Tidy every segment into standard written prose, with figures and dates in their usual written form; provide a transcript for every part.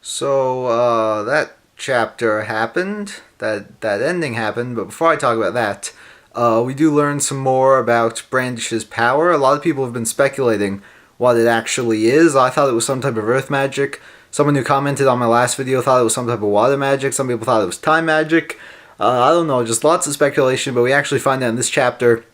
So that chapter happened, that ending happened, but before I talk about that, we do learn some more about Brandish's power. A lot of people have been speculating what it actually is. I thought it was some type of earth magic. Someone who commented on my last video thought it was some type of water magic. Some people thought it was time magic. I don't know, just lots of speculation, but we actually find out in this chapter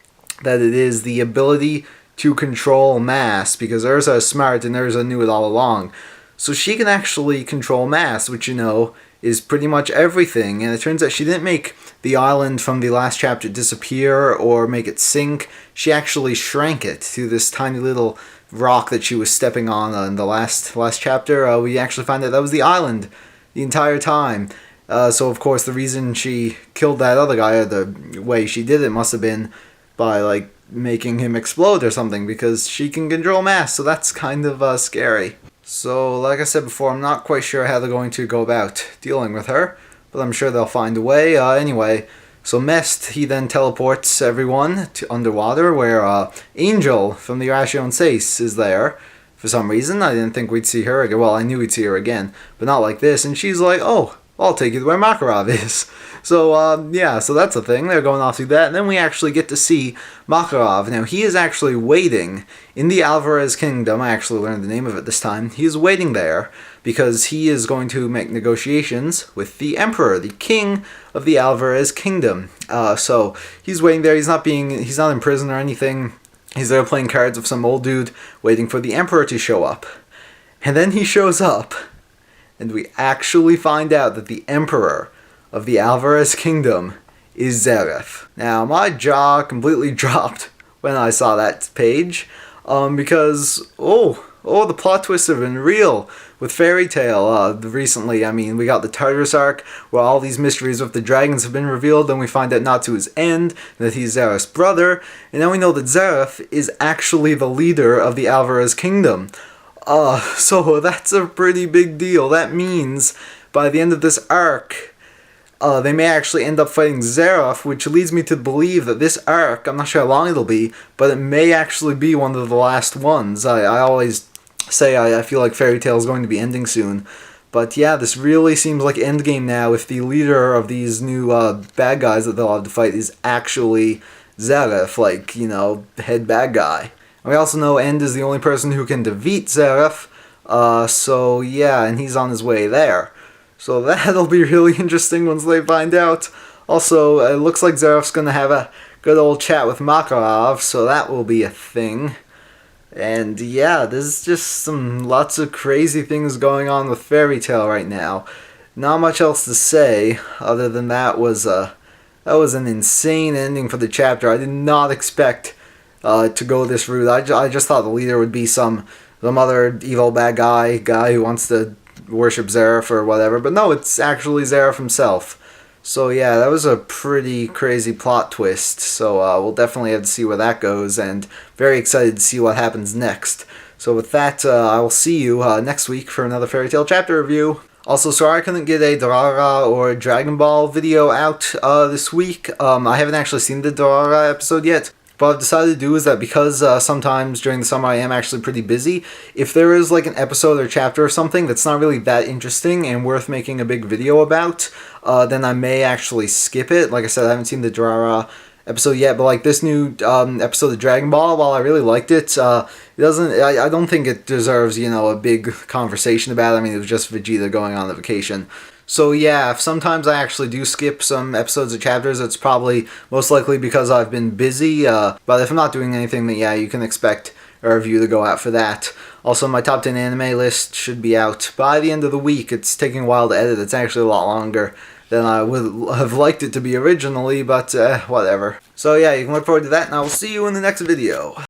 that it is the ability to control mass, because Urza is smart and Urza knew it all along. So she can actually control mass, which, you know, is pretty much everything. And it turns out she didn't make the island from the last chapter disappear or make it sink. She actually shrank it to this tiny little rock that she was stepping on in the last chapter. We actually find that was the island the entire time. So, of course, the reason she killed that other guy, or the way she did it, must have been by, like, making him explode or something, because she can control mass, so that's kind of scary. So, like I said before, I'm not quite sure how they're going to go about dealing with her, but I'm sure they'll find a way. Anyway, so Mest, he then teleports everyone to underwater, where Angel from the Irrational Sace is there. For some reason, I didn't think we'd see her again. Well, I knew we'd see her again, but not like this. And she's like, oh, I'll take you to where Makarov is. So, yeah, so that's a thing. They're going off to that. And then we actually get to see Makarov. Now, he is actually waiting in the Alvarez Kingdom. I actually learned the name of it this time. He is waiting there because he is going to make negotiations with the Emperor, the King of the Alvarez Kingdom. So he's waiting there. He's not in prison or anything. He's there playing cards with some old dude, waiting for the Emperor to show up. And then he shows up, and we actually find out that the Emperor of the Alvarez Kingdom is Zareth. Now, my jaw completely dropped when I saw that page, because, the plot twists have been real with Fairy Tail. Recently, I mean, we got the Tartarus arc, where all these mysteries with the dragons have been revealed, and we find out Natsu's end, that he's Zareth's brother, and now we know that Zareth is actually the leader of the Alvarez Kingdom. So that's a pretty big deal. That means, by the end of this arc, they may actually end up fighting Zareth, which leads me to believe that this arc, I'm not sure how long it'll be, but it may actually be one of the last ones. I always say I feel like Fairy Tail is going to be ending soon. But yeah, this really seems like endgame now if the leader of these new bad guys that they'll have to fight is actually Zareth, like, you know, the head bad guy. And we also know End is the only person who can defeat Zareth, so yeah, and he's on his way there. So that'll be really interesting once they find out. Also, it looks like Zareth's going to have a good old chat with Makarov, so that will be a thing. And yeah, there's just lots of crazy things going on with Fairy Tail right now. Not much else to say, other than that was an insane ending for the chapter. I did not expect to go this route. I just thought the leader would be some other evil bad guy who wants to worship Zareth or whatever, but no, it's actually Zareth himself. So yeah, that was a pretty crazy plot twist, so we'll definitely have to see where that goes, and very excited to see what happens next. So with that, I will see you next week for another Fairy Tail chapter review. Also, sorry I couldn't get a Durara or Dragon Ball video out this week. I haven't actually seen the Durara episode yet. What I've decided to do is that because sometimes during the summer I am actually pretty busy, if there is like an episode or chapter or something that's not really that interesting and worth making a big video about, then I may actually skip it. Like I said, I haven't seen the Durara episode yet, but like this new episode of Dragon Ball, while I really liked it, I don't think it deserves, you know, a big conversation about it. I mean, it was just Vegeta going on the vacation. So yeah, if sometimes I actually do skip some episodes or chapters, it's probably most likely because I've been busy, but if I'm not doing anything, then yeah, you can expect a review to go out for that. Also, my top 10 anime list should be out by the end of the week. It's taking a while to edit. It's actually a lot longer than I would have liked it to be originally, but whatever. So yeah, you can look forward to that, and I will see you in the next video.